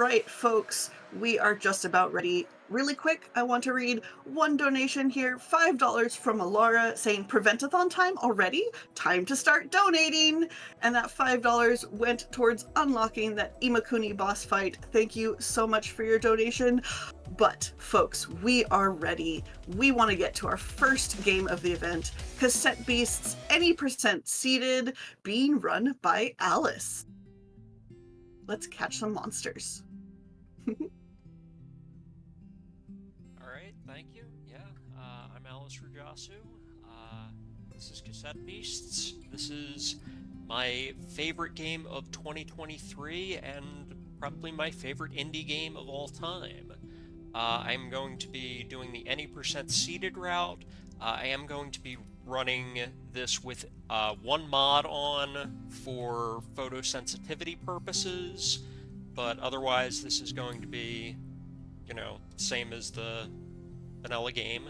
right, folks, we are just about ready. Really quick, I want to read one donation here, $5 from Alara saying Prevent-a-thon time already? Time to start donating! And that $5 went towards unlocking that Imakuni boss fight. Thank you so much for your donation. But, folks, we are ready. We want to get to our first game of the event, Cassette Beasts, any percent seeded, being run by Alys. Let's catch some monsters. Alright, thank you. Yeah, I'm Alys Rujasu. This is Cassette Beasts. This is my favorite game of 2023 and probably my favorite indie game of all time. I'm going to be doing the any percent seeded route. I am going to be running this with one mod on for photosensitivity purposes, but otherwise this is going to be, same as the vanilla game.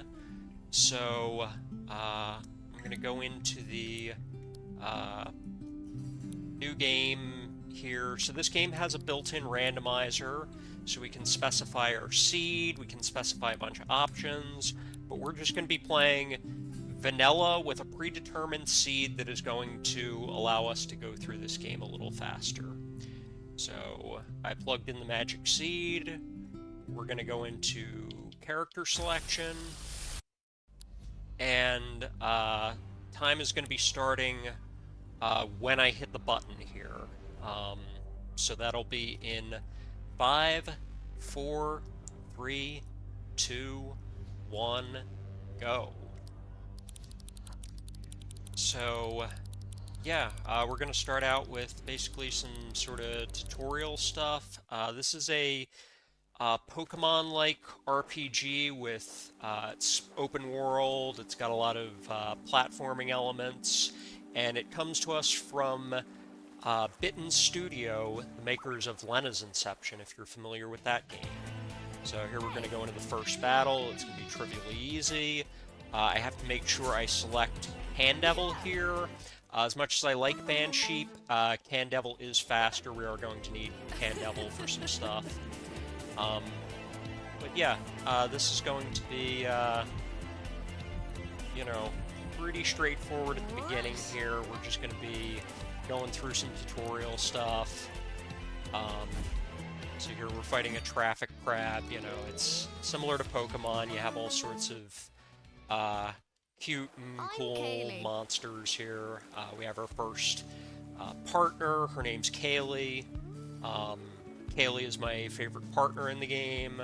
So I'm going to go into the new game here. So this game has a built-in randomizer, so we can specify our seed, we can specify a bunch of options, but we're just going to be playing vanilla with a predetermined seed that is going to allow us to go through this game a little faster. So I plugged in the magic seed. We're going to go into character selection, and time is going to be starting when I hit the button here. So that'll be in 5, 4, 3, 2, 1, go. So yeah, we're going to start out with basically some sort of tutorial stuff. This is a Pokemon-like RPG with it's open world, it's got a lot of platforming elements, and it comes to us from Bitten Studio, the makers of Lena's Inception, if you're familiar with that game. So here we're going to go into the first battle. It's going to be trivially easy. I have to make sure I select Candevil here. As much as I like Bansheep, Candevil is faster. We are going to need Candevil for some stuff. But yeah, this is going to be, pretty straightforward at the beginning here. We're just going to be going through some tutorial stuff. So here we're fighting a traffic crab. It's similar to Pokemon. You have all sorts of cute and cool monsters here. We have our first partner. Her name's Kaylee. Kaylee is my favorite partner in the game.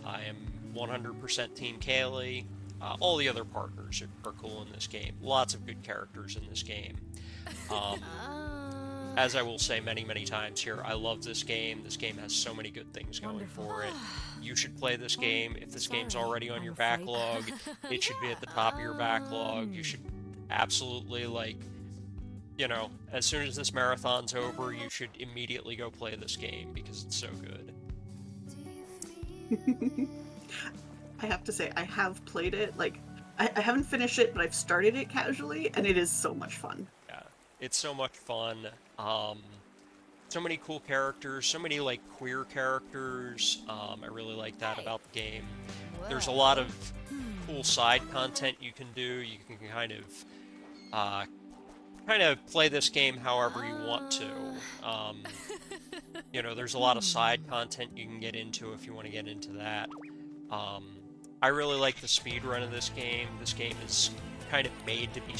I am 100% Team Kaylee. All the other partners are cool in this game. Lots of good characters in this game. As I will say many, many times here, I love this game. This game has so many good things going for it. You should play this game. If this game's already on your backlog, it should be at the top of your backlog. You should absolutely, as soon as this marathon's over, you should immediately go play this game because it's so good. I have to say, I have played it. I haven't finished it, but I've started it casually, and it is so much fun. Yeah, it's so much fun. So many cool characters, so many queer characters. I really like that about the game. There's a lot of cool side content you can do. You can kind of play this game however you want to. There's a lot of side content you can get into if you want to get into that. I really like the speedrun of this game. This game is kind of made to be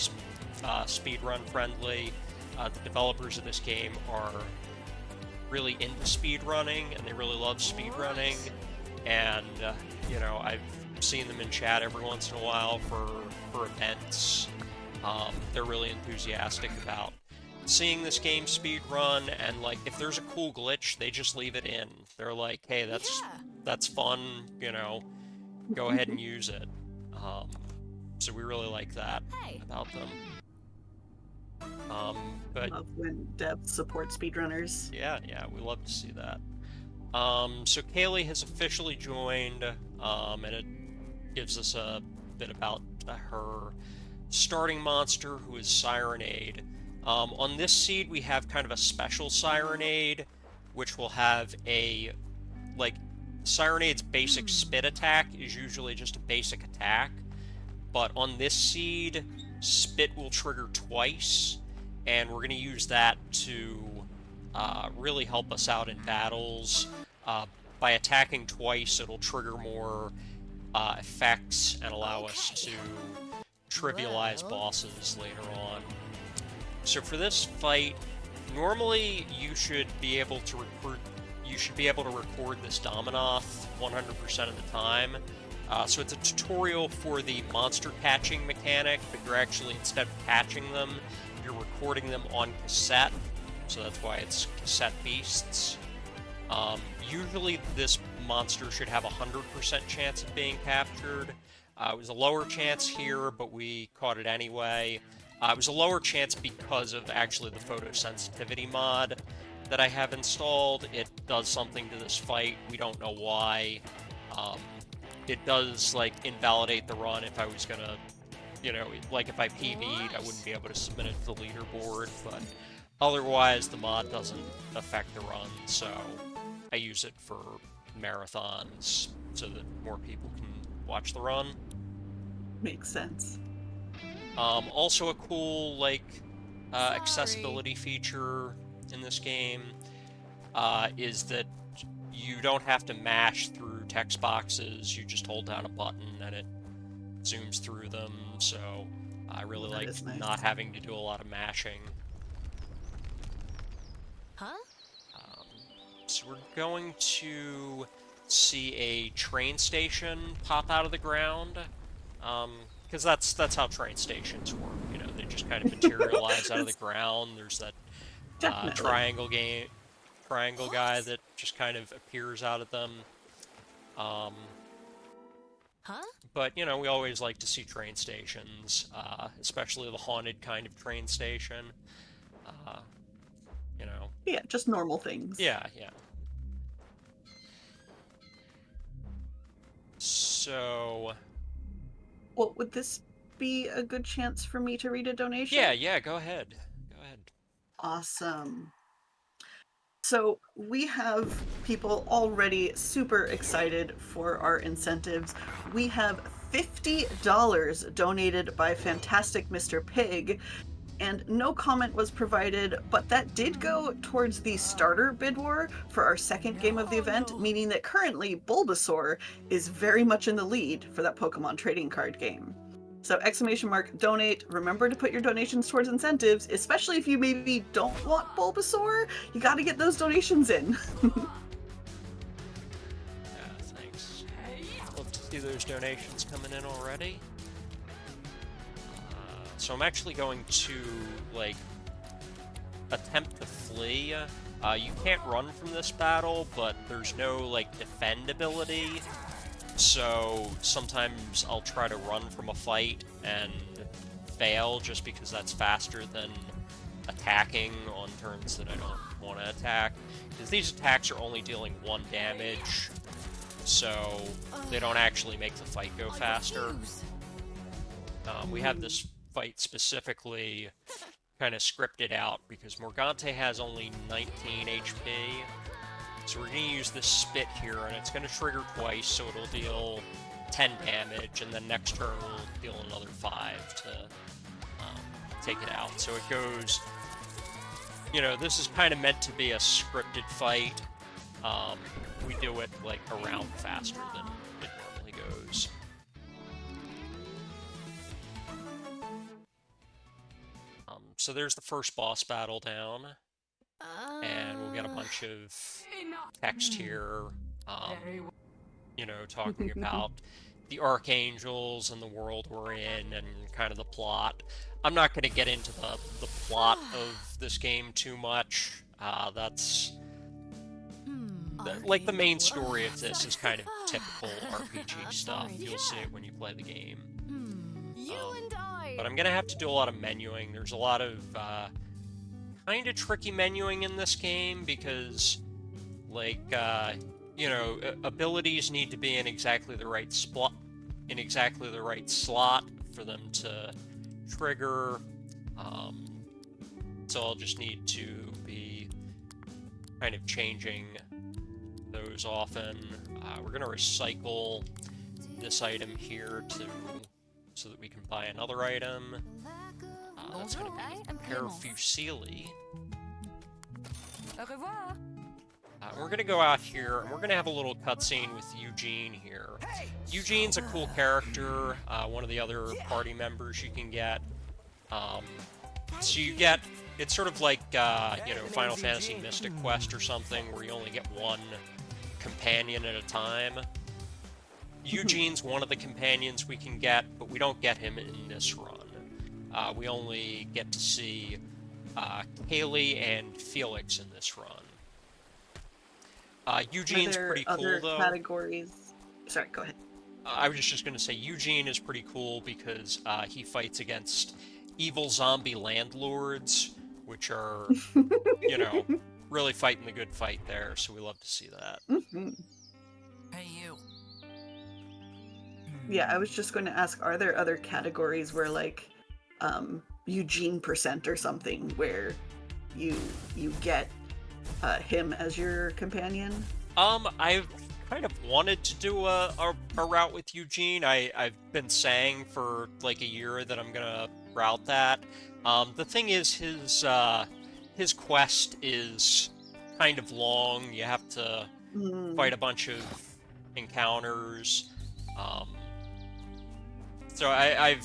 speedrun friendly. The developers of this game are really into speedrunning, and they really love speedrunning. And, I've seen them in chat every once in a while for events. They're really enthusiastic about seeing this game speedrun, and if there's a cool glitch, they just leave it in. They're like, hey, that's fun, go ahead and use it. So we really like that about them. But Love when devs support speedrunners. yeah, we love to see that. So Kaylee has officially joined, and it gives us a bit about her starting monster, who is Sirenade. On this seed, we have kind of a special Sirenade, which will have a like, Sirenade's basic spit attack is usually just a basic attack, but on this seed, spit will trigger twice, and we're going to use that to really help us out in battles. By attacking twice, it'll trigger more effects and allow us to trivialize bosses later on. So for this fight, normally you should be able to record this Dominoth 100% of the time. So it's a tutorial for the monster catching mechanic, but you're actually, instead of catching them, you're recording them on cassette. So that's why it's cassette beasts. Usually this monster should have a 100% chance of being captured. It was a lower chance here, but we caught it anyway. It was a lower chance because of actually the photosensitivity mod that I have installed. It does something to this fight. We don't know why. It does, like, invalidate the run if I was gonna, you know, like if I PV'd, I wouldn't be able to submit it to the leaderboard, but otherwise the mod doesn't affect the run, so I use it for marathons so that more people can watch the run. Makes sense. Also a cool, like, accessibility feature in this game is that you don't have to mash through text boxes, you just hold down a button and it zooms through them, so I really like nice. not having to do a lot of mashing. So we're going to see a train station pop out of the ground, because that's how train stations work, you know, they just kind of materialize out of the ground. There's that triangle guy that just kind of appears out of them. But, you know, we always like to see train stations, especially the haunted kind of train station. You know. Yeah, just normal things. Yeah. So... Well, would this be a good chance for me to read a donation? Yeah, go ahead. Awesome. So we have people already super excited for our incentives. We have $50 donated by Fantastic Mr. Pig, and no comment was provided, but that did go towards the starter bid war for our second game of the event, meaning that currently Bulbasaur is very much in the lead for that Pokemon trading card game. So !donate. Remember to put your donations towards incentives, especially if you maybe don't want Bulbasaur. You got to get those donations in. Yeah, thanks. Love to see those donations coming in already. So I'm actually going to, like, attempt to flee. You can't run from this battle, but there's no, like, defend ability. So sometimes I'll try to run from a fight and fail just because that's faster than attacking on turns that I don't want to attack. Because these attacks are only dealing 1 damage, so they don't actually make the fight go faster. We have this fight specifically kind of scripted out because Morgante has only 19 HP. So we're going to use this spit here, and it's going to trigger twice, so it'll deal 10 damage, and then next turn we'll deal another 5 to take it out. So it goes, you know, this is kind of meant to be a scripted fight. We do it, like, a round faster than it normally goes. So there's the first boss battle down. And we'll get a bunch of text here, you know, talking about the archangels and the world we're in and kind of the plot. I'm not going to get into the plot of this game too much. That's... like, the main story of this is kind of typical RPG stuff. You'll see it when you play the game. But I'm going to have to do a lot of menuing. There's a lot of... kind of tricky menuing in this game because, like, you know, abilities need to be in exactly the right slot for them to trigger. So I'll just need to be kind of changing those those often. We're going to recycle this item here so that we can buy another item. That's going to be a pair of Fusili. Au revoir. We're going to go out here, and we're going to have a little cutscene with Eugene here. Eugene's a cool character, one of the other party members you can get. So you get, it's sort of like, you know, Final Fantasy Mystic Quest or something, where you only get one companion at a time. Eugene's one of the companions we can get, but we don't get him in this run. We only get to see Kaylee and Felix in this run. Eugene's pretty cool, other though. Categories? Sorry, go ahead. I was just going to say, Eugene is pretty cool because he fights against evil zombie landlords, which are, you know, really fighting the good fight there, so we love to see that. Mm-hmm. Hey, you. Yeah, I was just going to ask, are there other categories where, like, Eugene % or something, where you get him as your companion? I've kind of wanted to do a route with Eugene. I've been saying for like a year that I'm gonna route that. The thing is, his quest is kind of long. You have to fight a bunch of encounters. So I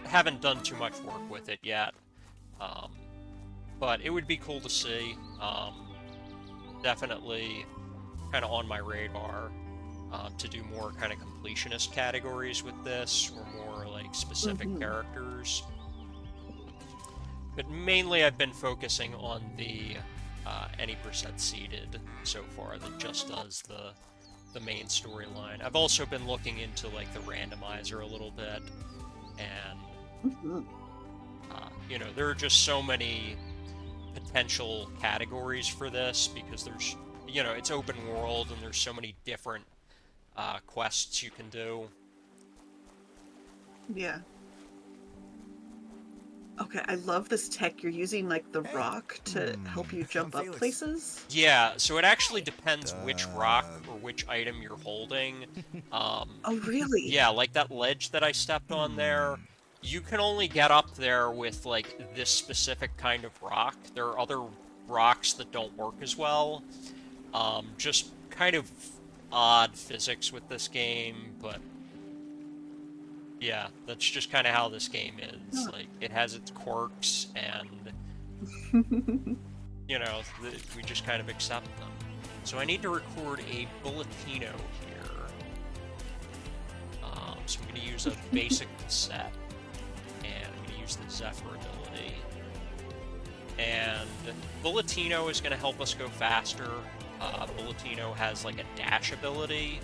haven't done too much work with it yet. But it would be cool to see. Definitely kind of on my radar to do more kind of completionist categories with this, or more like specific characters. But mainly I've been focusing on the any % seeded so far that just does the main storyline. I've also been looking into like the randomizer a little bit, and you know, there are just so many potential categories for this because there's, you know, it's open world and there's so many different quests you can do. Yeah. Okay, I love this tech. You're using, like, the rock to help you jump up places? Yeah, so it actually depends which rock or which item you're holding. Oh, really? Yeah, like that ledge that I stepped on there, you can only get up there with, like, this specific kind of rock. There are other rocks that don't work as well. Just kind of odd physics with this game, but yeah, that's just kind of how this game is. Like, it has its quirks, and you know, we just kind of accept them. So I need to record a Bulletino here. So I'm going to use a basic cassette, and I'm going to use the Zephyr ability. And Bulletino is going to help us go faster. Bulletino has like a dash ability,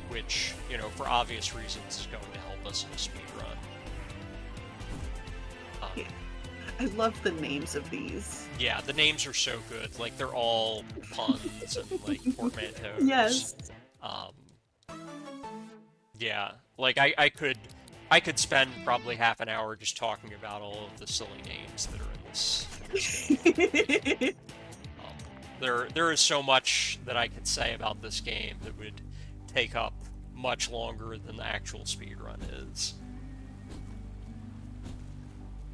which, you know, for obvious reasons is going to help us in a speedrun. Yeah. I love the names of these. Yeah, the names are so good. Like, they're all puns and, like, portmanteaus. Yes. Yeah, like, I could spend probably half an hour just talking about all of the silly names that are in this game. There is so much that I could say about this game that would take up much longer than the actual speedrun is.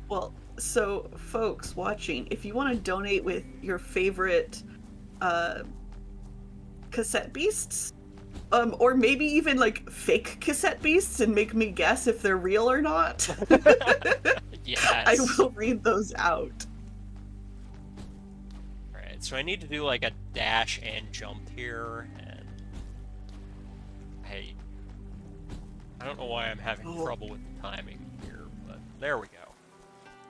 Well, so folks watching, if you want to donate with your favorite cassette beasts, or maybe even like fake cassette beasts and make me guess if they're real or not, Yes. I will read those out. Alright, so I need to do like a dash and jump here, and I don't know why I'm having trouble with the timing here, but there we go.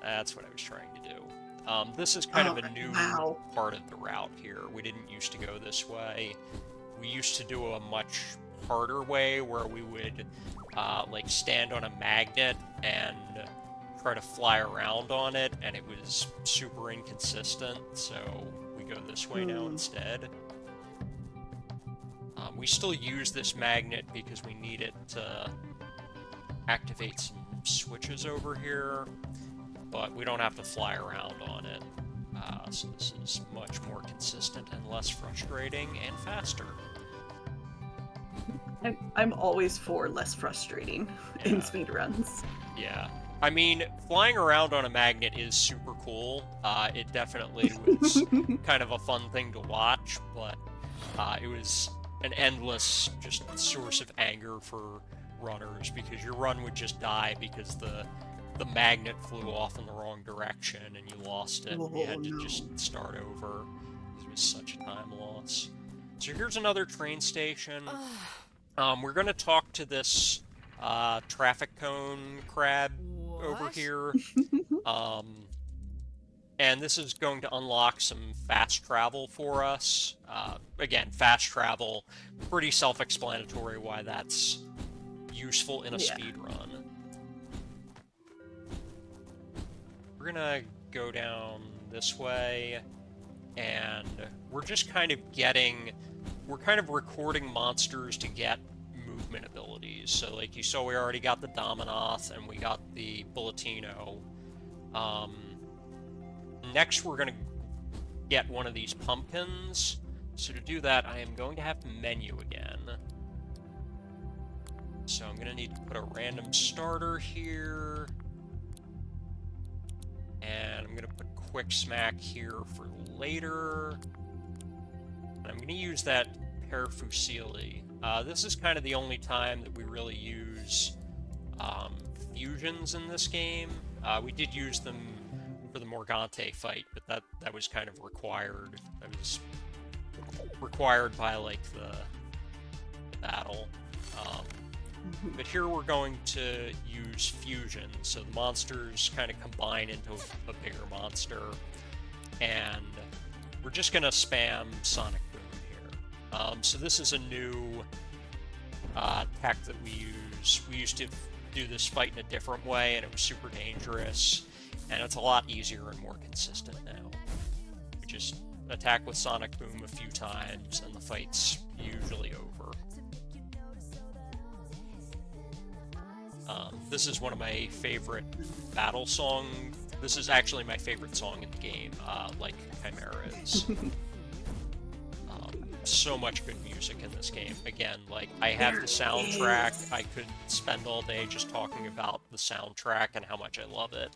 That's what I was trying to do. This is kind of a new part of the route here. We didn't used to go this way. We used to do a much harder way where we would like stand on a magnet and try to fly around on it, and it was super inconsistent, so we go this way now instead. We still use this magnet because we need it to activate some switches over here, but we don't have to fly around on it. So this is much more consistent and less frustrating and faster. I'm always for less frustrating in speedruns. Yeah. I mean, flying around on a magnet is super cool. It definitely was kind of a fun thing to watch, but it was an endless just source of anger for runners because your run would just die because the magnet flew off in the wrong direction and you lost it. And you had to just start over. It was such a time loss. So here's another train station. We're going to talk to this traffic cone crab over here. And this is going to unlock some fast travel for us. Again, fast travel, pretty self-explanatory why that's useful in a speed run. We're gonna go down this way, and we're just kind of we're kind of recording monsters to get movement abilities. So like you saw, we already got the Dominoth and we got the Bulletino. Next we're gonna get one of these pumpkins. So to do that, I am going to have to menu again. So I'm gonna need to put a random starter here. And I'm gonna put Quick Smack here for later. And I'm gonna use that Perfusili. This is kind of the only time that we really use fusions in this game. We did use them for the Morgante fight, but that was kind of required. That was required by like the battle. But here we're going to use fusion, so the monsters kind of combine into a bigger monster, and we're just going to spam Sonic Boom here. So this is a new tech that we use. We used to do this fight in a different way, and it was super dangerous, and it's a lot easier and more consistent now. We just attack with Sonic Boom a few times, and the fight's usually over. This is one of my favorite battle songs. This is actually my favorite song in the game, like Chimeras. So much good music in this game. Again, like, I have the soundtrack. I could spend all day just talking about the soundtrack and how much I love it.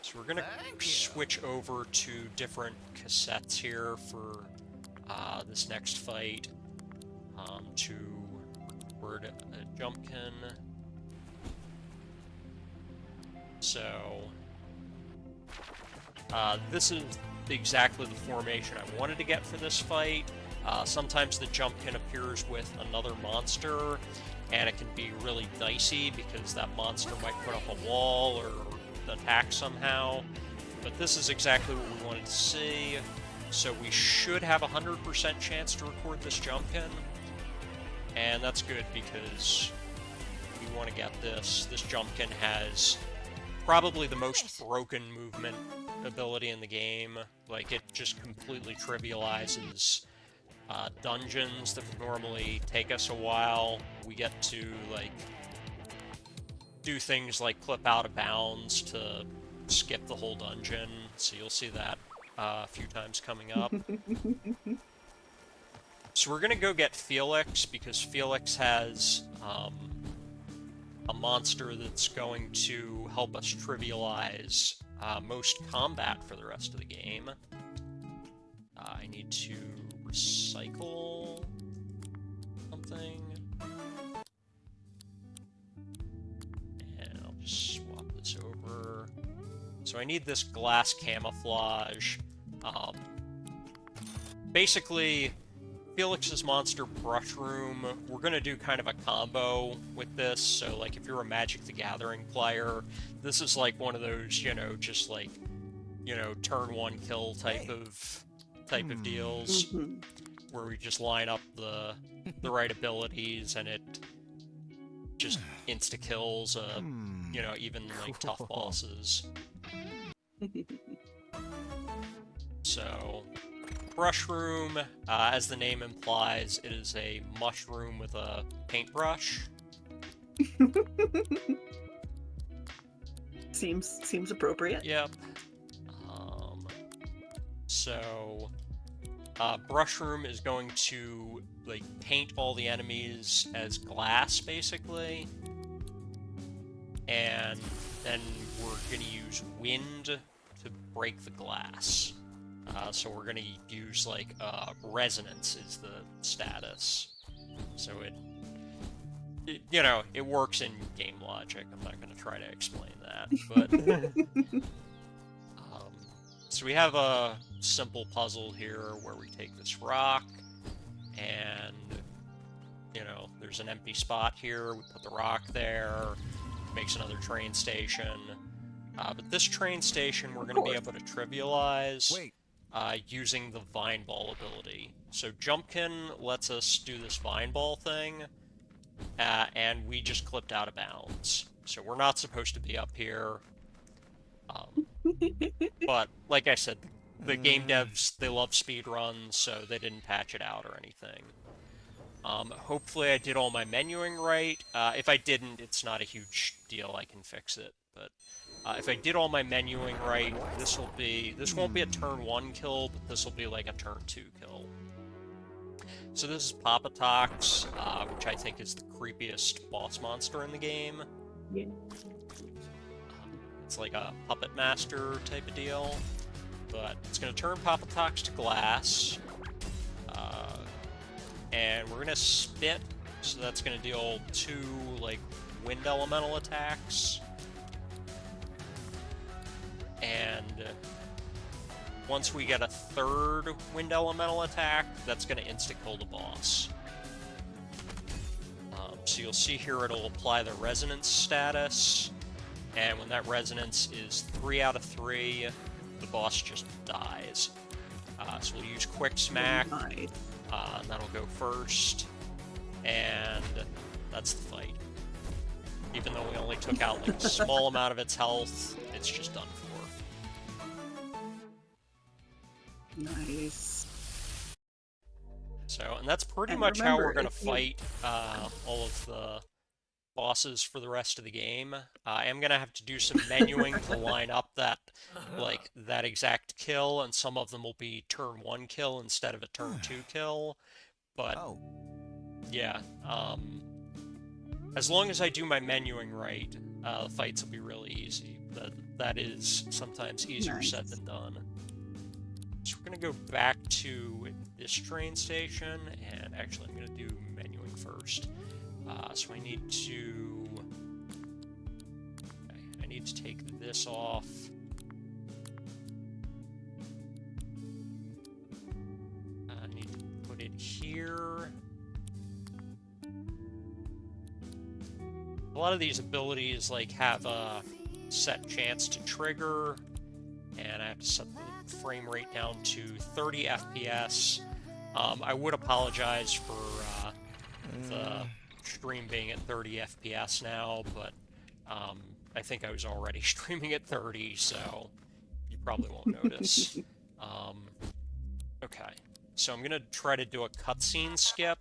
So we're gonna switch over to different cassettes here for this next fight to record a Jumpkin. So this is exactly the formation I wanted to get for this fight. Sometimes the Jumpkin appears with another monster, and it can be really dicey because that monster might put up a wall or attack somehow. But this is exactly what we wanted to see. So we should have a 100% chance to record this Jumpkin. And that's good because we want to get this. This Jumpkin has probably the most broken movement ability in the game. Like, it just completely trivializes dungeons that would normally take us a while. We get to, like, do things like clip out of bounds to skip the whole dungeon, so you'll see that a few times coming up. So we're gonna go get Felix, because Felix has a monster that's going to help us trivialize most combat for the rest of the game. I need to recycle something. And I'll just swap this over. So I need this glass camouflage. Basically, Felix's monster Brush Room, we're going to do kind of a combo with this. So, like, if you're a Magic the Gathering player, this is like one of those, you know, just like, you know, turn one kill type of deals, where we just line up the right abilities and it just insta kills, you know, even like tough bosses. So, Brush Room, as the name implies, it is a mushroom with a paintbrush. Seems appropriate. Yep. So, Brushroom is going to like paint all the enemies as glass, basically, and then we're gonna use wind to break the glass. So we're gonna use like resonance is the status. So it you know, it works in game logic. I'm not gonna try to explain that, but so we have a simple puzzle here where we take this rock and, you know, there's an empty spot here. We put the rock there, makes another train station. But this train station we're going to be able to trivialize using the Vine Ball ability. So Jumpkin lets us do this Vine Ball thing, and we just clipped out of bounds. So we're not supposed to be up here. But, like I said, the game devs, they love speedruns, so they didn't patch it out or anything. Hopefully I did all my menuing right. If I didn't, it's not a huge deal, I can fix it. But if I did all my menuing right, this won't be a turn 1 kill, but this will be like a turn 2 kill. So this is Prevent-a-thon, which I think is the creepiest boss monster in the game. Yeah. It's like a puppet master type of deal, but it's going to turn Prevent-a-thon to glass, and we're going to spit, so that's going to deal 2 like wind elemental attacks, and once we get a 3rd wind elemental attack, that's going to insta-kill the boss. So you'll see here it'll apply the resonance status. And when that resonance is 3 out of 3, the boss just dies. So we'll use Quick Smack, and that'll go first, and that's the fight. Even though we only took out like a small amount of its health, it's just done for. Nice. So, and that's pretty much how we're going to fight all of the bosses for the rest of the game. I am gonna have to do some menuing to line up that exact kill, and some of them will be turn 1 kill instead of a turn 2 kill. But yeah, as long as I do my menuing right, the fights will be really easy. That is sometimes easier said than done. So we're gonna go back to this train station, and actually I'm gonna do menuing first. So I need to take this off. I need to put it here. A lot of these abilities like have a set chance to trigger, and I have to set the frame rate down to 30 FPS. I would apologize for the stream being at 30 FPS now, but I think I was already streaming at 30, so you probably won't notice. Okay, so I'm gonna try to do a cutscene skip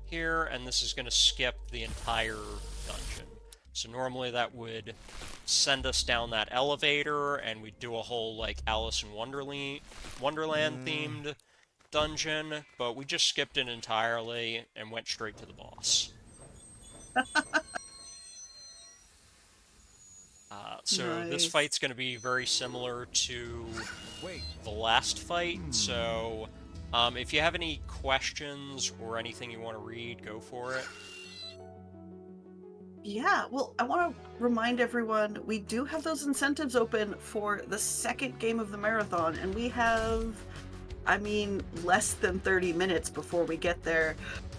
here, and this is gonna skip the entire dungeon. So normally that would send us down that elevator, and we'd do a whole like Alice in Wonderland themed dungeon, but we just skipped it entirely and went straight to the boss. So this fight's going to be very similar to the last fight, so if you have any questions or anything you want to read, go for it. Yeah, well, I want to remind everyone, we do have those incentives open for the second game of the marathon, and we have, I mean, less than 30 minutes before we get there.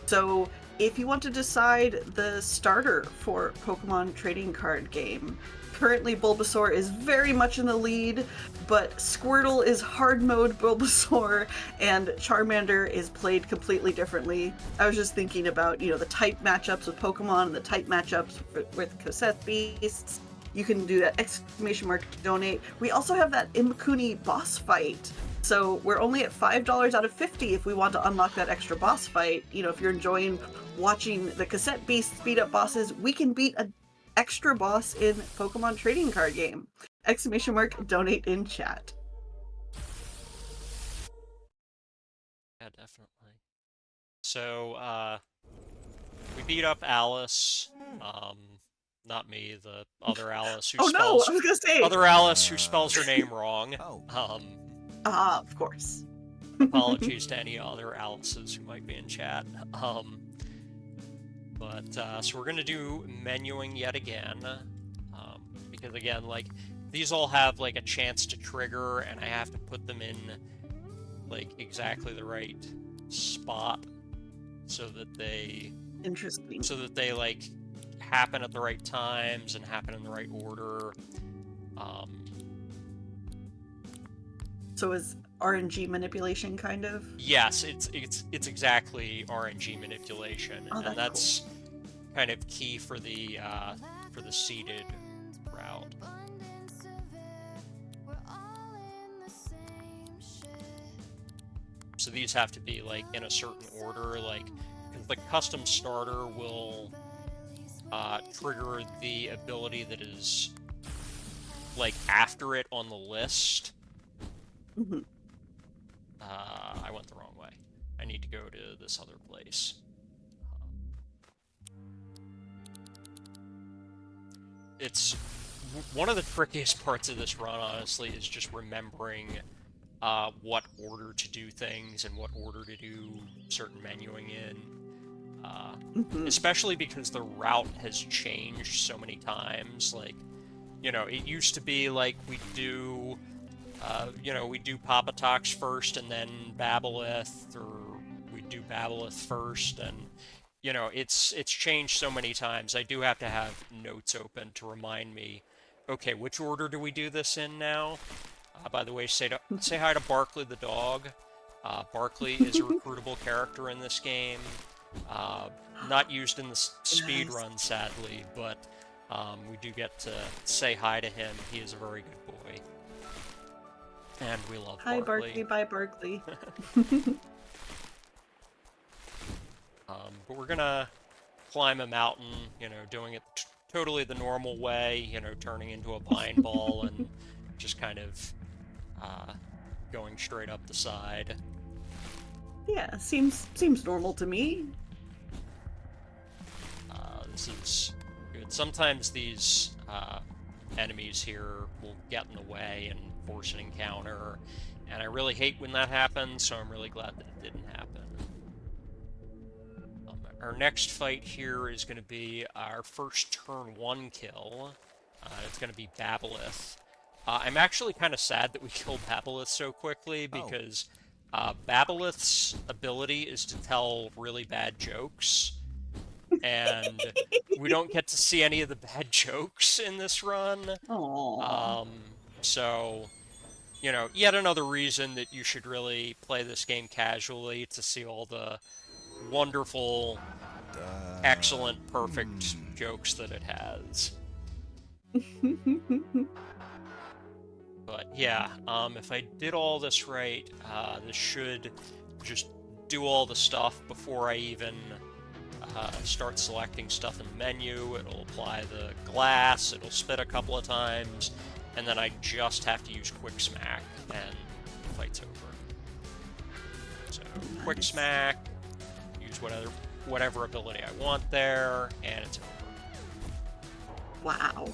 So if you want to decide the starter for Pokemon trading card game, currently Bulbasaur is very much in the lead, but Squirtle is hard mode Bulbasaur, and Charmander is played completely differently. I was just thinking about, you know, the type matchups with Pokemon and the type matchups with Cassette Beasts. You can do that ! Donate. We also have that Imakuni boss fight So we're only at $5 out of 50 if we want to unlock that extra boss fight. You know, if you're enjoying watching the cassette beast speed up bosses, we can beat an extra boss in Pokemon trading card game. ! Donate in chat. Yeah, definitely. So, we beat up Alys. Not me, the other Alys who Oh no, spells I was gonna say. other Alys who spells her name wrong. Of course. Apologies to any other Alyses who might be in chat. So we're gonna do menuing yet again, because again, like, these all have like a chance to trigger, and I have to put them in like exactly the right spot so that they Interesting. like happen at the right times and happen in the right order. So is RNG manipulation kind of? Yes, it's exactly RNG manipulation, Oh, and that's that's kind of key for the seeded route. So these have to be like in a certain order, like, because the custom starter will trigger the ability that is like after it on the list. Mm-hmm. I went the wrong way. I need to go to this other place. It's one of the trickiest parts of this run, honestly, is just remembering what order to do things and what order to do certain menuing in. Especially because the route has changed so many times. Like, you know, it used to be like we do Papatox first and then Babolith, or we do Babolith first, and you know, it's changed so many times. I do have to have notes open to remind me, okay, which order do we do this in now? By the way, say hi to Barkley the dog. Barkley is a recruitable character in this game. Not used in the speed run, sadly, but we do get to say hi to him. He is a very good boy. And we love Hi, Barkley. Bye, Barkley. But we're gonna climb a mountain, you know, doing it totally the normal way, you know, turning into a pine ball and just kind of going straight up the side. Yeah, seems normal to me. This is good. Sometimes these enemies here will get in the way and force an encounter, and I really hate when that happens, so I'm really glad that it didn't happen. Our next fight here is going to be our first turn 1 kill. It's going to be Babolith. I'm actually kind of sad that we killed Babolith so quickly, because Babolith's ability is to tell really bad jokes, and we don't get to see any of the bad jokes in this run. Aww. So, you know, yet another reason that you should really play this game casually, to see all the wonderful, excellent, perfect jokes that it has. But yeah, if I did all this right, this should just do all the stuff before I even start selecting stuff in the menu. It'll apply the glass, it'll spit a couple of times, and then I just have to use Quick Smack, and the fight's over. So, nice. Quick Smack, use whatever ability I want there, and it's over. Wow.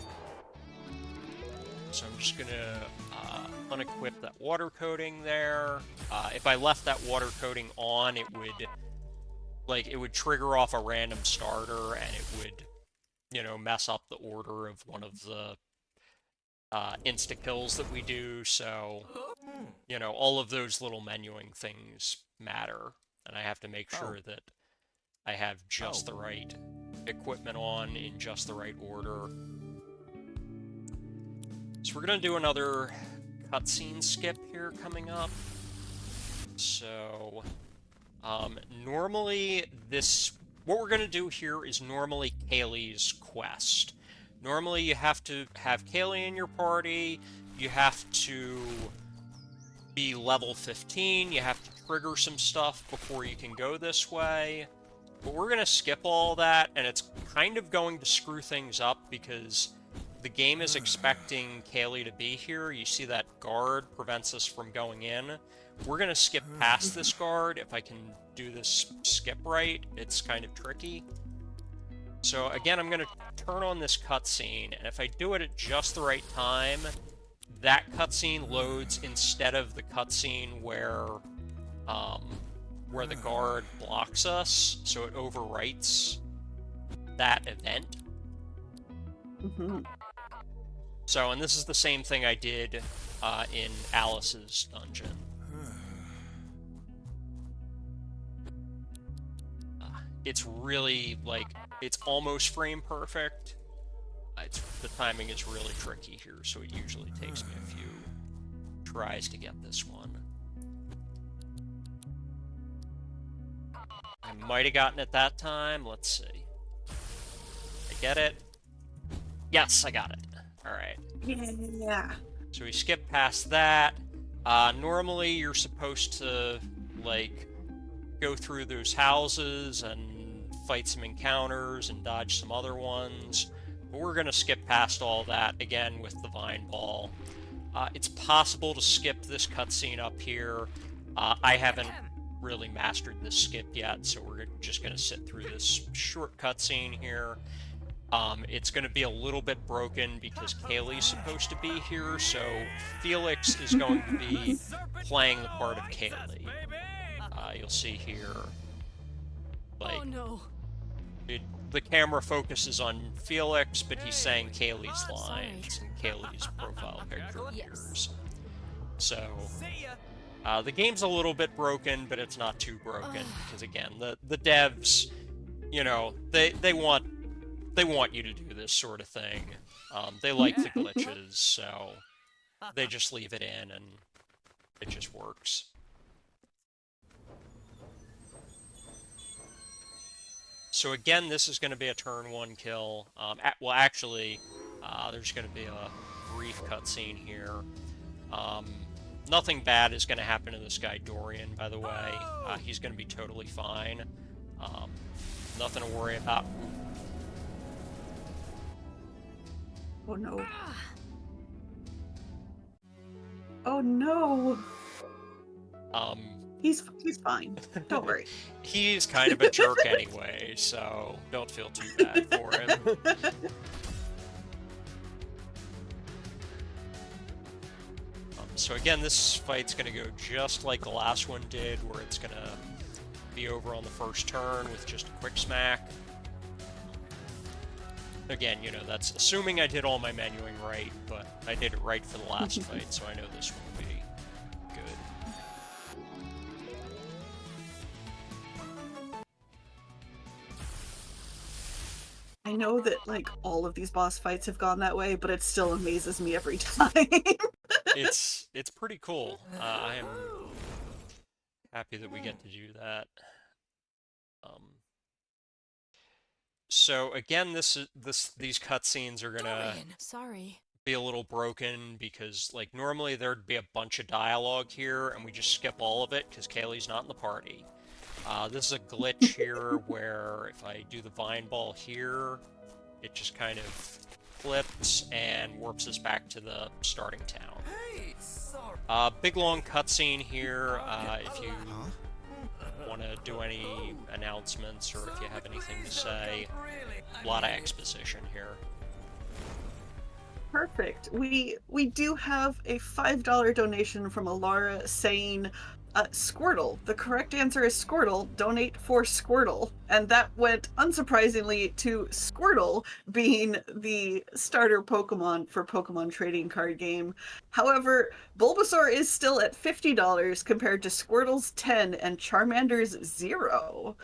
So I'm just gonna unequip that water coating there. If I left that water coating on, it would trigger off a random starter, and it would, you know, mess up the order of one of the insta-kills that we do, so, you know, all of those little menuing things matter, and I have to make sure that I have just the right equipment on in just the right order. So we're going to do another cutscene skip here coming up. So, normally what we're going to do here is normally Kaylee's quest. Normally you have to have Kaylee in your party, you have to be level 15. You have to trigger some stuff before you can go this way. But we're going to skip all that, and it's kind of going to screw things up because the game is expecting Kaylee to be here. You see that guard prevents us from going in. We're going to skip past this guard. If I can do this skip right, it's kind of tricky. So again, I'm going to turn on this cutscene, and if I do it at just the right time, that cutscene loads instead of the cutscene where the guard blocks us, so it overwrites that event. So, and this is the same thing I did in Alys's dungeon. It's really, like, it's almost frame perfect. The timing is really tricky here, so it usually takes me a few tries to get this one. I might have gotten it that time. Let's see. I get it. Yes, I got it. Alright. Yeah. So we skip past that. Normally you're supposed to, like, go through those houses and fight some encounters and dodge some other ones. But we're going to skip past all that, again, with the Vine Ball. It's possible to skip this cutscene up here. I haven't really mastered this skip yet, so we're just going to sit through this short cutscene here. It's going to be a little bit broken because Kaylee's supposed to be here, so Felix is going to be playing the part of Kaylee. You'll see here, like, Oh no. the camera focuses on Felix, but he's saying Kaylee's lines and Kaylee's profile picture appears. So, the game's a little bit broken, but it's not too broken because, again, the devs, you know, they want you to do this sort of thing. They like the glitches, so they just leave it in and it just works. So again, this is going to be a turn 1 kill. Well, actually, there's going to be a brief cutscene here. Nothing bad is going to happen to this guy Dorian, by the way. He's going to be totally fine. Nothing to worry about. Oh no. Oh no. He's fine. Don't worry. He's kind of a jerk anyway, so don't feel too bad for him. So again, this fight's going to go just like the last one did, where it's going to be over on the first turn with just a quick smack. Again, you know, that's assuming I did all my menuing right, but I did it right for the last fight, so I know this one will be good. I know that, like, all of these boss fights have gone that way, but it still amazes me every time. It's pretty cool. I am happy that we get to do that. So again, these cutscenes are gonna be a little broken because, like, normally there'd be a bunch of dialogue here, and we just skip all of it because Kaylee's not in the party. This is a glitch here where if I do the Vine Ball here, it just kind of flips and warps us back to the starting town. Big long cutscene here. If you want to do any announcements or if you have anything to say, a lot of exposition here. Perfect. We do have a $5 donation from Alara saying, Squirtle. The correct answer is Squirtle. Donate for Squirtle. And that went, unsurprisingly, to Squirtle being the starter Pokemon for Pokemon trading card game. However, Bulbasaur is still at $50 compared to Squirtle's 10 and Charmander's 0.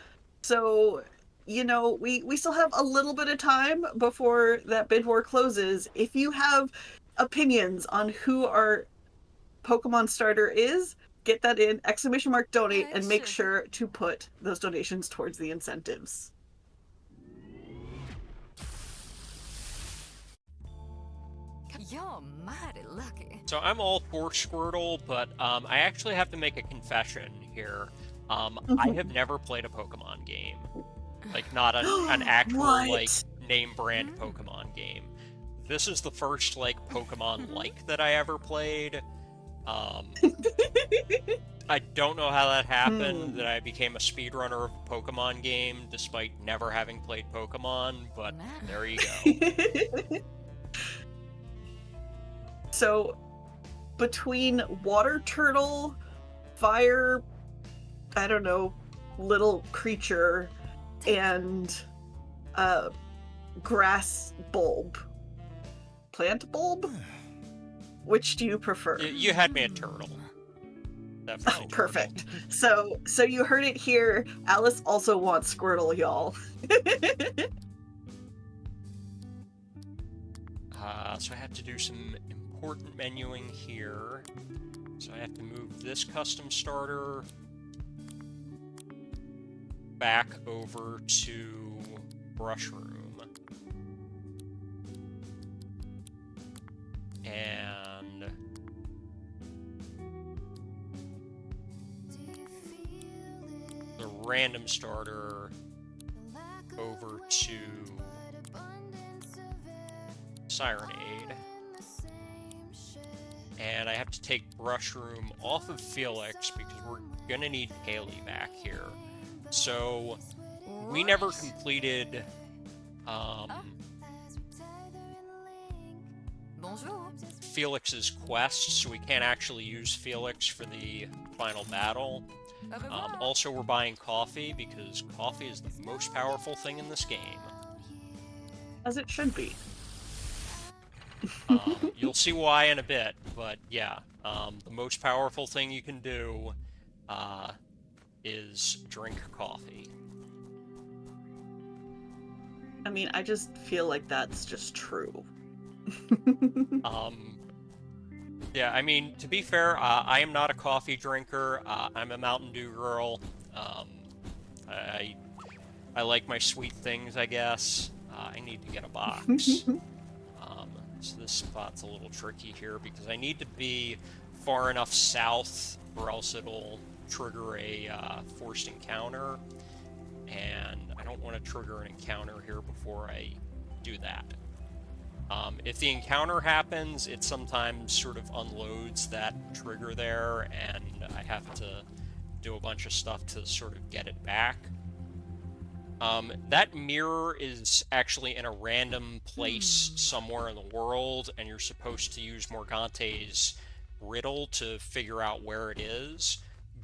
So, you know, we still have a little bit of time before that bid war closes. If you have opinions on who our Pokemon starter is, get that in, !donate, and make sure to put those donations towards the incentives. You're mighty lucky. So I'm all for Squirtle, but I actually have to make a confession here. I have never played a Pokemon game. Like, not an actual, What? like, name brand Pokemon game. This is the first, like, Pokemon-like that I ever played. I don't know how that happened, that I became a speedrunner of a Pokemon game, despite never having played Pokemon, but there you go. So, between water turtle, fire, I don't know, little creature, and grass bulb, plant bulb, which do you prefer? You had me at turtle. Definitely Oh, perfect. So you heard it here. Alys also wants Squirtle, y'all. So I have to do some important menuing here. So I have to move this custom starter back over to Brush Room. And the random starter over to Sirenade. And I have to take Brush Room off of Felix because we're gonna need Haley back here. So we never completed Bonjour. Felix's quest, so we can't actually use Felix for the final battle. Au revoir. Also, we're buying coffee because coffee is the most powerful thing in this game. As it should be. You'll see why in a bit, but yeah, the most powerful thing you can do is drink coffee. I mean, I just feel like that's just true. Yeah, I mean, to be fair, I am not a coffee drinker. I'm a Mountain Dew girl. I like my sweet things, I guess. I need to get a box. So this spot's a little tricky here because I need to be far enough south or else it'll trigger a forced encounter. And I don't want to trigger an encounter here before I do that. If the encounter happens, it sometimes sort of unloads that trigger there, and I have to do a bunch of stuff to sort of get it back. That mirror is actually in a random place somewhere in the world, and you're supposed to use Morgante's riddle to figure out where it is.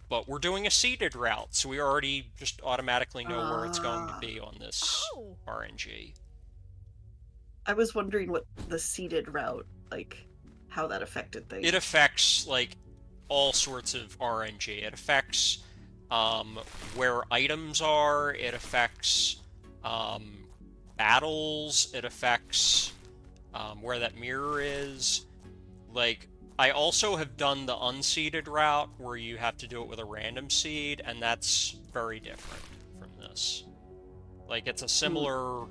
But we're doing a seeded route, so we already just automatically know where it's going to be on this RNG. I was wondering what the seeded route, like, how that affected things. It affects, like, all sorts of RNG. It affects where items are, it affects battles, it affects where that mirror is. Like, I also have done the unseeded route where you have to do it with a random seed, and that's very different from this. Like, it's a similar...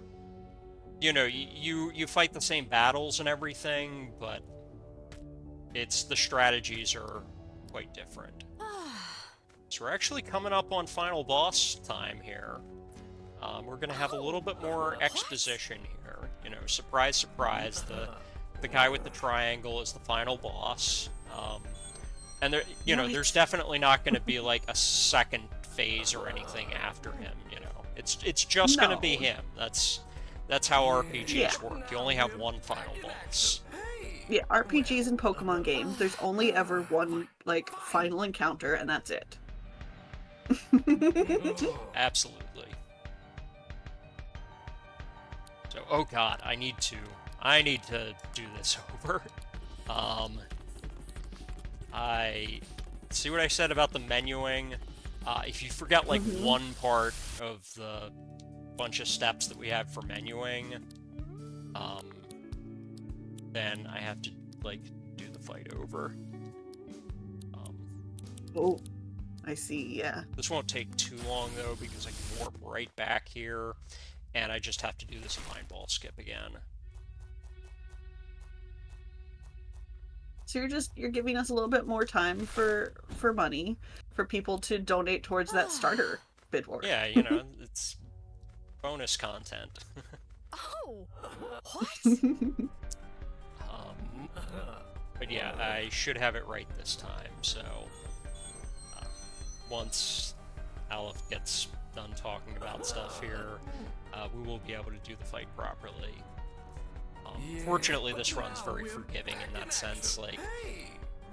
You know, you fight the same battles and everything, but it's the strategies are quite different. So we're actually coming up on final boss time here. We're gonna have a little bit more exposition here. You know, surprise, surprise, the guy with the triangle is the final boss. And there, you know, there's definitely not gonna be like a second phase or anything after him. You know, it's just gonna be him. That's how RPGs work. You only have one final boss. Yeah, RPGs and Pokemon games, there's only ever one, like, final encounter, and that's it. Absolutely. So, oh god, I need to do this over. I see what I said about the menuing. If you forget like one part of the bunch of steps that we have for menuing, then I have to like do the fight over. Oh, I see, yeah. This won't take too long though because I can warp right back here, and I just have to do this 9-ball skip again. So you're giving us a little bit more time for money for people to donate towards that starter bid war. Yeah, you know, it's bonus content. Oh, what? But yeah, I should have it right this time, so once Aleph gets done talking about stuff here, we will be able to do the fight properly. Fortunately, this run's very forgiving in that sense. Like,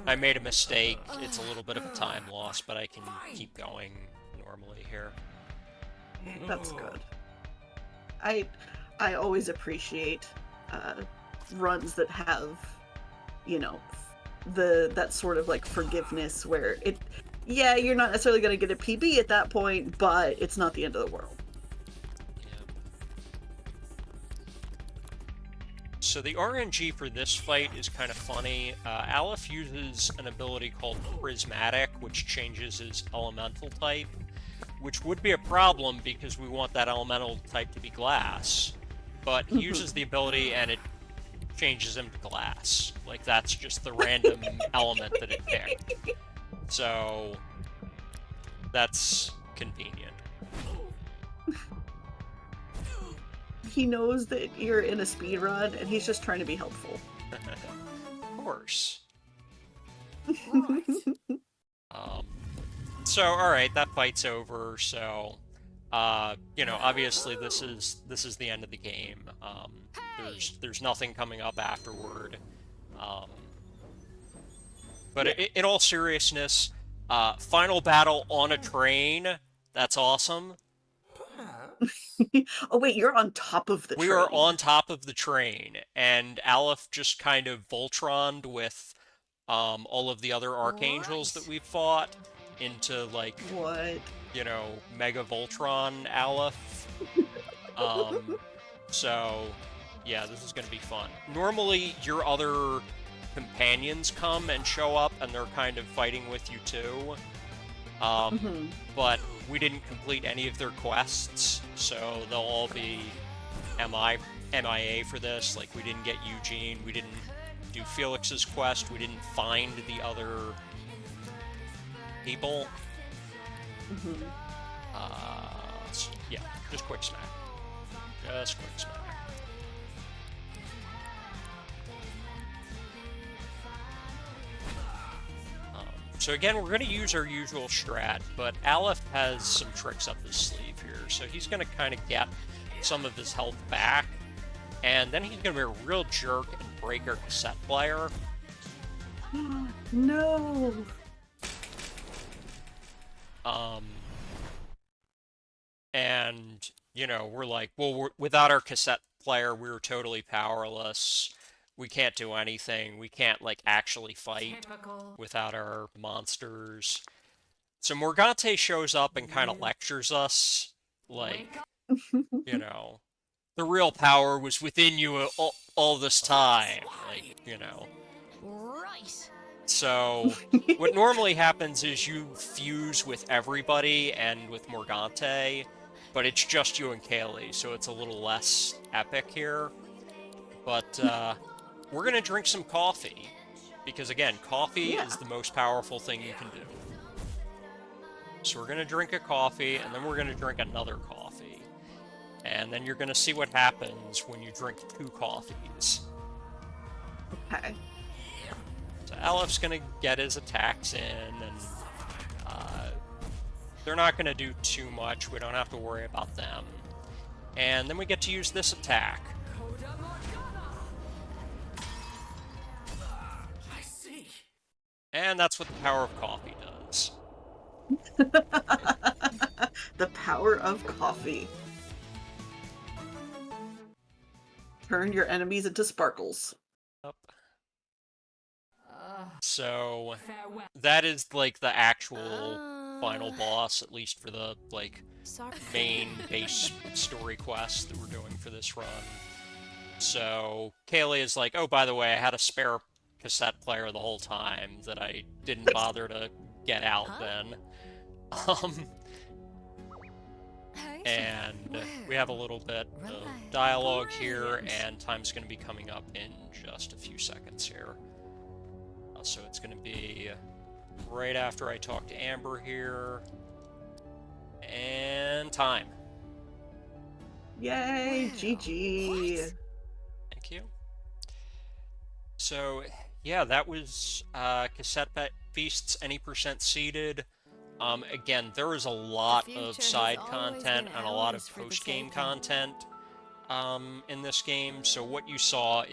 I made a mistake, it's a little bit of a time loss, but I can keep going normally here. That's good. I always appreciate runs that have, you know, that sort of like forgiveness where you're not necessarily going to get a PB at that point, but it's not the end of the world. So the RNG for this fight is kind of funny. Aleph uses an ability called Prismatic, which changes his elemental type, which would be a problem because we want that elemental type to be glass. But he uses the ability and it changes him to glass. Like, that's just the random element that it picked. So, that's convenient. He knows that you're in a speed run and he's just trying to be helpful. Of course. Right. So, alright, that fight's over, so, you know, obviously this is the end of the game. There's nothing coming up afterward. But in all seriousness, final battle on a train, that's awesome. Oh wait, you're on top of the train. We are on top of the train, and Aleph just kind of Voltroned with all of the other Archangels that we've fought into, like, what? you know, Mega Voltron Aleph. So, yeah, this is going to be fun. Normally, your other companions come and show up, and they're kind of fighting with you too. But we didn't complete any of their quests, so they'll all be MIA for this. Like, we didn't get Eugene, we didn't do Felix's quest, we didn't find the other people. So, yeah, just quick smack. Just quick smack. So again, we're going to use our usual strat, but Aleph has some tricks up his sleeve here. So he's going to kind of get some of his health back, and then he's going to be a real jerk and break our cassette player. No. And, you know, we're like, well, without our cassette player, we were totally powerless. We can't do anything. We can't, like, actually fight without our monsters. So Morgante shows up and kind of lectures us, like, you know, the real power was within you all this time, like, you know. Right. So, what normally happens is you fuse with everybody and with Morgante, but it's just you and Kaylee, so it's a little less epic here. But, we're gonna drink some coffee, because again, coffee is the most powerful thing you can do. So we're gonna drink a coffee, and then we're gonna drink another coffee. And then you're gonna see what happens when you drink 2 coffees. Okay. So Aleph's gonna get his attacks in, and they're not gonna do too much. We don't have to worry about them. And then we get to use this attack. I see. And that's what the power of coffee does. The power of coffee. Turn your enemies into sparkles. Up. So that is like the actual final boss, at least for the like main base story quest that we're doing for this run. So Kaylee is like, oh, by the way, I had a spare cassette player the whole time that I didn't bother to get out then. And we have a little bit of dialogue here, and time's going to be coming up in just a few seconds here. So it's going to be right after I talk to Amber here. And time. Yay, Well, GG. what? Thank you. So, yeah, that was Cassette Feasts, any percent seated. Again, there is a lot of future has side always content been and a lot of ours for the post-game taking. content in this game. So what you saw Are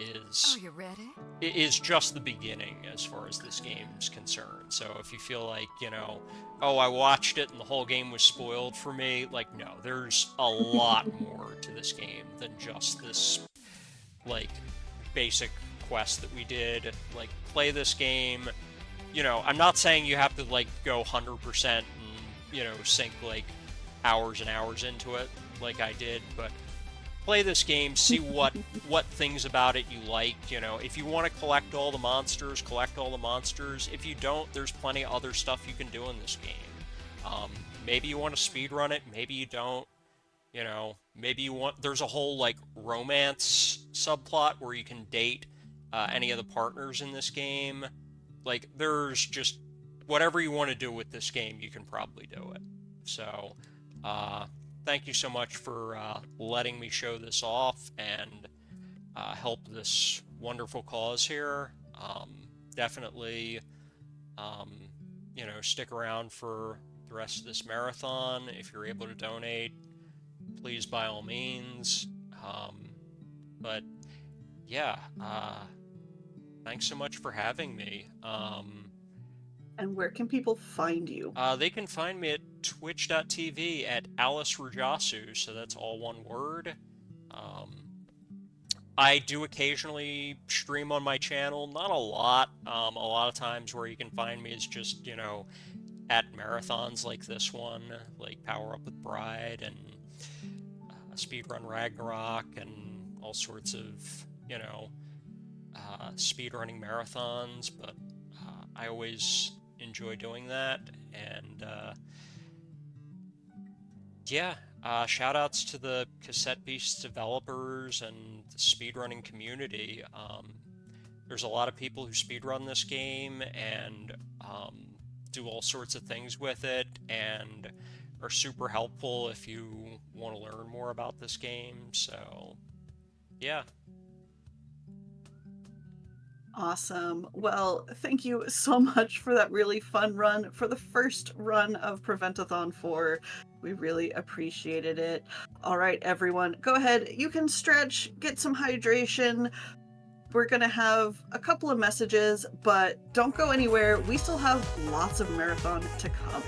you ready? is just the beginning as far as this game's concerned. So if you feel like, you know, oh, I watched it and the whole game was spoiled for me, like, no, there's a lot more to this game than just this, like, basic quest that we did. Like, play this game. You know, I'm not saying you have to, like, go 100% and, you know, sink, like, hours and hours into it like I did, but play this game, see what things about it you like. You know, if you want to collect all the monsters, collect all the monsters. If you don't, there's plenty of other stuff you can do in this game. Maybe you want to speedrun it, maybe you don't. You know, maybe you want, there's a whole, like, romance subplot where you can date any of the partners in this game. Like, there's just whatever you want to do with this game, you can probably do it. So, thank you so much for letting me show this off and help this wonderful cause here. Definitely, you know, stick around for the rest of this marathon. If you're able to donate, please, by all means. But yeah, thanks so much for having me. And where can people find you? They can find me at twitch.tv at Alys Rujasu, so that's all one word. I do occasionally stream on my channel, not a lot. A lot of times where you can find me is just, you know, at marathons like this one, like Power Up with Bride and Speedrun Ragnarok and all sorts of, you know, speedrunning marathons, but I always enjoy doing that. And yeah, shout outs to the Cassette Beasts developers and the speedrunning community. There's a lot of people who speedrun this game and do all sorts of things with it and are super helpful if you want to learn more about this game. So yeah. Awesome. Well, thank you so much for that really fun run, for the first run of Prevent-a-thon 4. We really appreciated it. All right, everyone, go ahead. You can stretch, get some hydration. We're going to have a couple of messages, but don't go anywhere. We still have lots of marathon to come.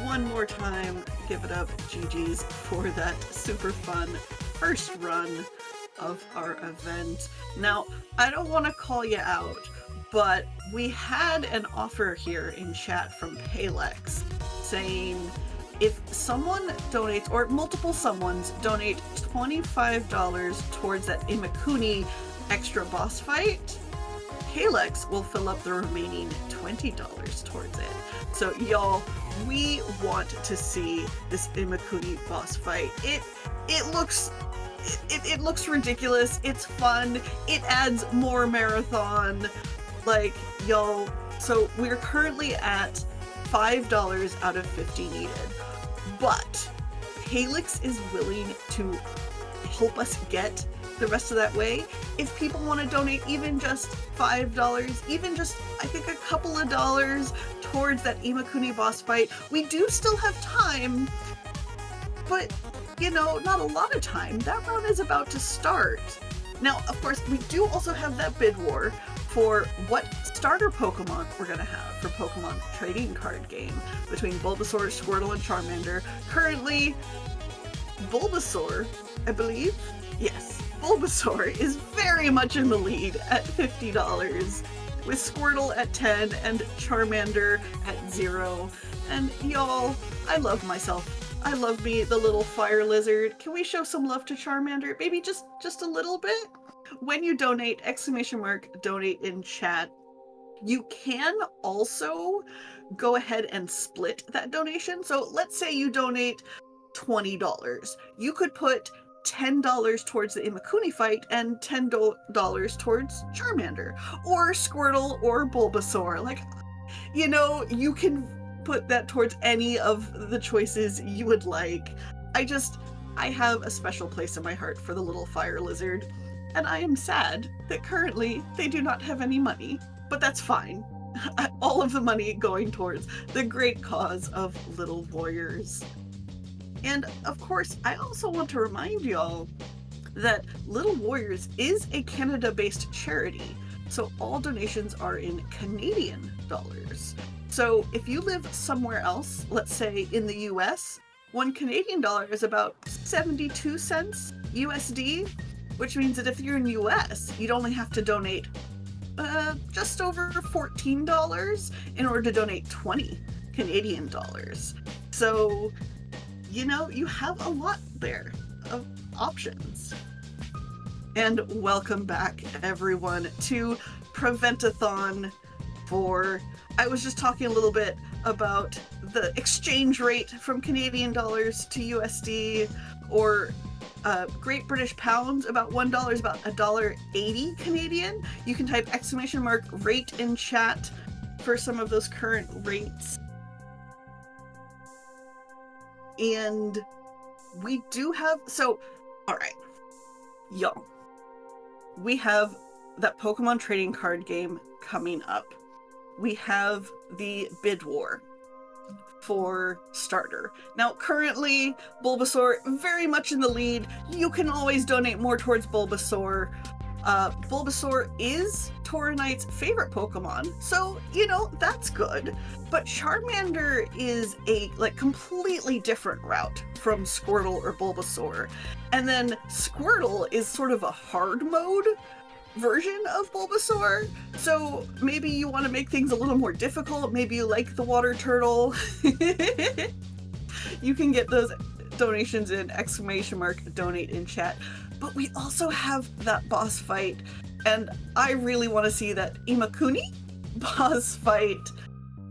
One more time, give it up, GG's, for that super fun first run of our event. Now, I don't want to call you out, but we had an offer here in chat from Palex saying if someone donates, or multiple someones donate $25 towards that Imakuni extra boss fight, Palex will fill up the remaining $20 towards it. So y'all, we want to see this Imakuni boss fight. It looks ridiculous. It's fun. It adds more marathon. Like, y'all, so we're currently at $5 out of 50 needed. But Palex is willing to help us get the rest of that way. If people want to donate even just $5, even just, I think, a couple of dollars towards that Imakuni boss fight, we do still have time, but, you know, not a lot of time. That round is about to start. Now, of course, we do also have that bid war for what starter Pokemon we're going to have for Pokemon trading card game between Bulbasaur, Squirtle, and Charmander. Currently, Bulbasaur, I believe, yes, Bulbasaur is very much in the lead at $50, with Squirtle at $10 and Charmander at $0. And y'all, I love myself. I love me, the little fire lizard. Can we show some love to Charmander? Maybe just a little bit? When you donate, !donate in chat. You can also go ahead and split that donation. So let's say you donate $20. You could put $10 towards the Imakuni fight and $10 towards Charmander or Squirtle or Bulbasaur. Like, you know, you can put that towards any of the choices you would like. I have a special place in my heart for the little fire lizard, and I am sad that currently they do not have any money, but that's fine. All of the money going towards the great cause of Little Warriors. And of course, I also want to remind y'all that Little Warriors is a Canada-based charity, so all donations are in Canadian dollars. So if you live somewhere else, let's say in the US, one Canadian dollar is about 72 cents USD, which means that if you're in the US, you'd only have to donate just over $14 in order to donate 20 Canadian dollars. So, you know, you have a lot there of options. And welcome back, everyone, to Prevent-a-thon for... I was just talking a little bit about the exchange rate from Canadian dollars to USD, or Great British pounds, about $1 is about $1.80 Canadian. You can type !rate in chat for some of those current rates. And we do have, so, all right, y'all, we have that Pokemon trading card game coming up. We have the bid war for starter. Now, currently, Bulbasaur very much in the lead. You can always donate more towards Bulbasaur. Bulbasaur is Tauronite's favorite Pokemon, so, you know, that's good. But Charmander is a, completely different route from Squirtle or Bulbasaur. And then Squirtle is sort of a hard mode version of Bulbasaur, so maybe you want to make things a little more difficult. Maybe you like the water turtle. You can get those donations in !donate in chat. But we also have that boss fight, and I really want to see that Imakuni boss fight.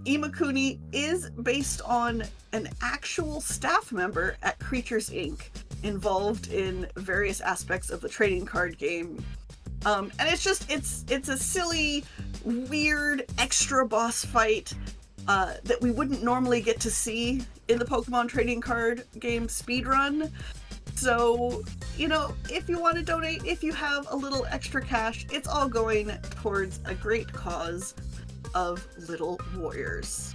Imakuni is based on an actual staff member at Creatures Inc. involved in various aspects of the trading card game. And it's a silly, weird, extra boss fight that we wouldn't normally get to see in the Pokemon trading card game speedrun. So, you know, if you want to donate, if you have a little extra cash, it's all going towards a great cause of Little Warriors.